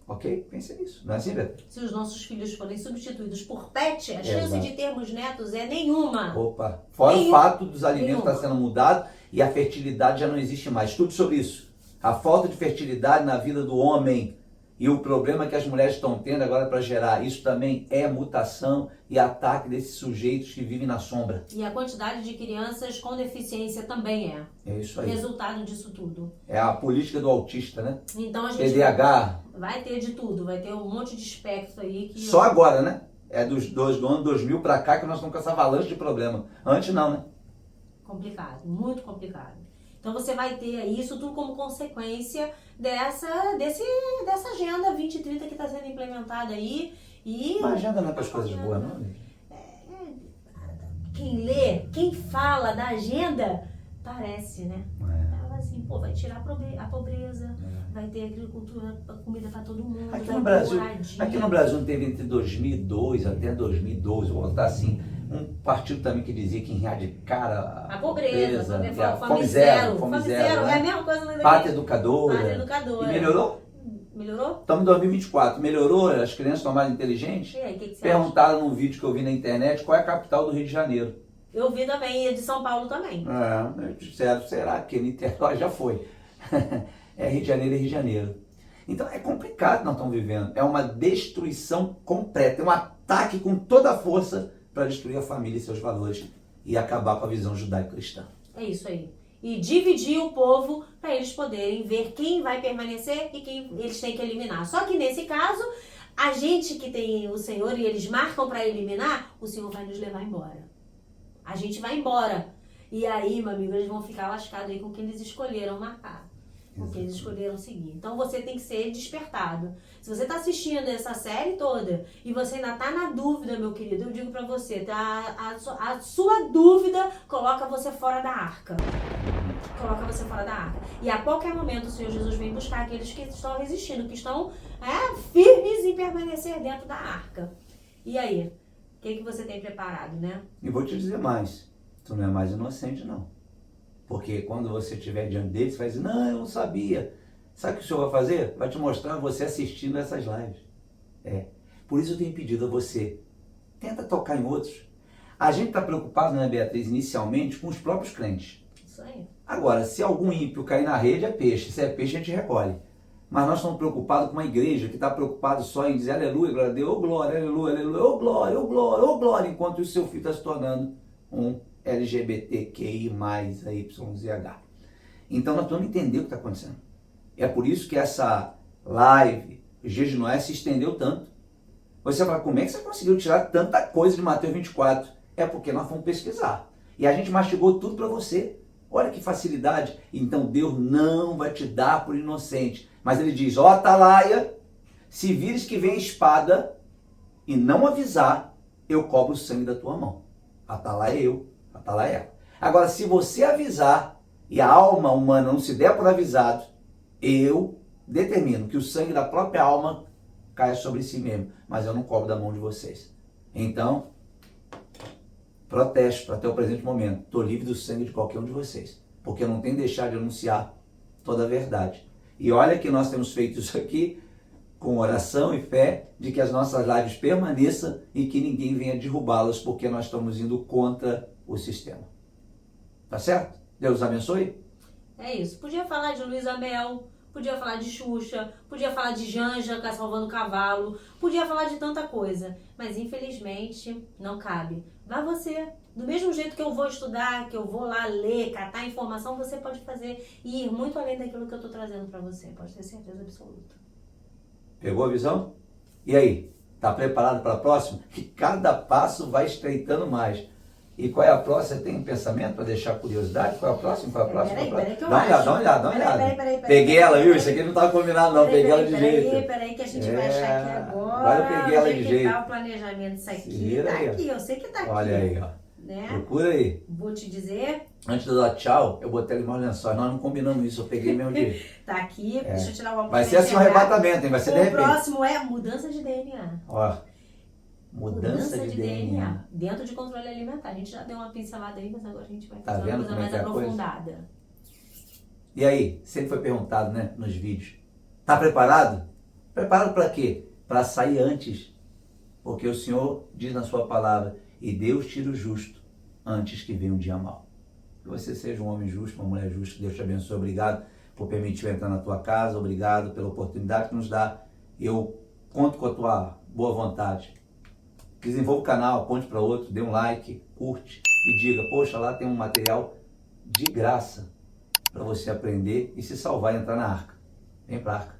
Ok? Pense nisso. Não é assim, Beto? Se os nossos filhos forem substituídos por pet, a chance Exato. de termos netos é nenhuma. Opa! Fora o Nenhum. fato dos alimentos Nenhuma. estar sendo mudado e a fertilidade já não existe mais. Tudo sobre isso. A falta de fertilidade na vida do homem e o problema que as mulheres estão tendo agora para gerar. Isso também é mutação e ataque desses sujeitos que vivem na sombra. E a quantidade de crianças com deficiência também é. É isso aí. Resultado disso tudo. É a política do autista, né? Então a gente TDAH. vai ter de tudo. Vai ter um monte de espectro aí que... Só agora, né? É do ano 2000 para cá que nós estamos com essa avalanche de problema. Antes não, né? Complicado, muito complicado. Então você vai ter aí isso tudo como consequência dessa agenda 2030 que está sendo implementada aí. E Mas a agenda não é para as coisas boas, não? quem lê, quem fala da agenda, parece, né? É. Fala assim, pô, vai tirar a pobreza, vai ter agricultura, comida para todo mundo, Aqui vai no ter Brasil, moradia. aqui no Brasil teve entre 2002 até 2012, vou botar assim, Um partido também que dizia que erradicar A pobreza, a fome zero. fome zero, É a né? mesma coisa do Pátria educadora. Pátria educadora. E melhorou? Melhorou? Estamos em 2024. Melhorou? As crianças estão mais inteligentes? E aí, o que você acha? Perguntaram num vídeo que eu vi na internet qual é a capital do Rio de Janeiro. Eu vi também, e de São Paulo também. Disseram, será que Niterói já foi? É Rio de Janeiro, é Rio de Janeiro. Então é complicado o que nós estamos vivendo. É uma destruição completa, é um ataque com toda a força para destruir a família e seus valores e acabar com a visão judaico-cristã. É isso aí. E dividir o povo para eles poderem ver quem vai permanecer e quem eles têm que eliminar. Só que nesse caso, a gente que tem o Senhor e eles marcam para eliminar, o Senhor vai nos levar embora. A gente vai embora. E aí, meu amigo, eles vão ficar lascados aí com quem eles escolheram marcar. Com quem eles escolheram seguir. Então você tem que ser despertado. Se você está assistindo essa série toda e você ainda está na dúvida, meu querido, eu digo para você, tá? A sua dúvida coloca você fora da arca. Coloca você fora da arca. E a qualquer momento o Senhor Jesus vem buscar aqueles que estão resistindo, que estão firmes em permanecer dentro da arca. E aí? O que você tem preparado, né? E vou te dizer mais, tu não é mais inocente não. Porque quando você estiver diante deles, você vai dizer, não, eu não sabia. Sabe o que o Senhor vai fazer? Vai te mostrar você assistindo essas lives. Por isso eu tenho pedido a você, tenta tocar em outros. A gente está preocupado, né, Beatriz, inicialmente com os próprios crentes. Isso aí. Agora, se algum ímpio cair na rede, é peixe. Se é peixe, a gente recolhe. Mas nós estamos preocupados com uma igreja que está preocupada só em dizer aleluia, glória a Deus, oh glória, aleluia, aleluia, oh glória, oh glória, oh glória, enquanto o seu filho está se tornando um LGBTQI+, YZH. Então nós precisamos entender o que está acontecendo. É por isso que essa live, Jejunoé, se estendeu tanto. Você fala, como é que você conseguiu tirar tanta coisa de Mateus 24? É porque nós fomos pesquisar. E a gente mastigou tudo para você. Olha que facilidade. Então Deus não vai te dar por inocente. Mas ele diz, ó Atalaia, se vires que vem espada e não avisar, eu cobro o sangue da tua mão. Atalaia é eu, Atalaia é ela. Agora, se você avisar e a alma humana não se der por avisado, eu determino que o sangue da própria alma caia sobre si mesmo. Mas eu não cobro da mão de vocês. Então, protesto até o presente momento. Estou livre do sangue de qualquer um de vocês. Porque eu não tenho deixado de anunciar toda a verdade. E olha que nós temos feito isso aqui com oração e fé de que as nossas lives permaneçam e que ninguém venha derrubá-las, porque nós estamos indo contra o sistema. Tá certo? Deus abençoe? É isso. Podia falar de Luísa Mel, podia falar de Xuxa, podia falar de Janja salvando o cavalo, podia falar de tanta coisa, mas infelizmente não cabe. Vá você. Do mesmo jeito que eu vou estudar, que eu vou lá ler, catar informação, você pode fazer e ir muito além daquilo que eu estou trazendo para você. Pode ter certeza absoluta. Pegou a visão? E aí? Está preparado para a próxima? Que cada passo vai estreitando mais. E qual é a próxima? Você tem um pensamento para deixar curiosidade? Qual é a próxima? Qual é a próxima? Peraí, que eu dá uma olhada, dá uma olhada. Peguei ela, viu? Isso aqui não estava combinado não, peguei ela de jeito. Peraí, que a gente vai achar aqui agora. Agora eu peguei ela de jeito. Tá o planejamento disso aqui. Vira Tá aí, aqui, eu sei que tá aqui. Olha aí, ó. Né? Procura aí. Vou te dizer. Antes de eu dar tchau, eu botei ali mais lençóis. Nós não combinamos isso, eu peguei mesmo de... Tá aqui, deixa eu tirar o óculos. Vai ser assim um arrebatamento, hein? Vai ser de repente. O próximo é mudança de DNA. Ó, mudança de DNA. Dentro de controle alimentar. A gente já deu uma pincelada aí, mas agora a gente vai Tá fazer vendo uma coisa como é mais que é a coisa? aprofundada. E aí, sempre foi perguntado, né, nos vídeos. Tá preparado? Preparado para quê? Para sair antes. Porque o Senhor diz na sua palavra, e Deus tira o justo antes que venha um dia mau. Que você seja um homem justo, uma mulher justa, que Deus te abençoe. Obrigado por permitir eu entrar na tua casa, obrigado pela oportunidade que nos dá. Eu conto com a tua boa vontade. Desenvolva o canal, aponte para outro, dê um like, curte e diga, poxa, lá tem um material de graça para você aprender e se salvar e entrar na arca. Vem para a arca.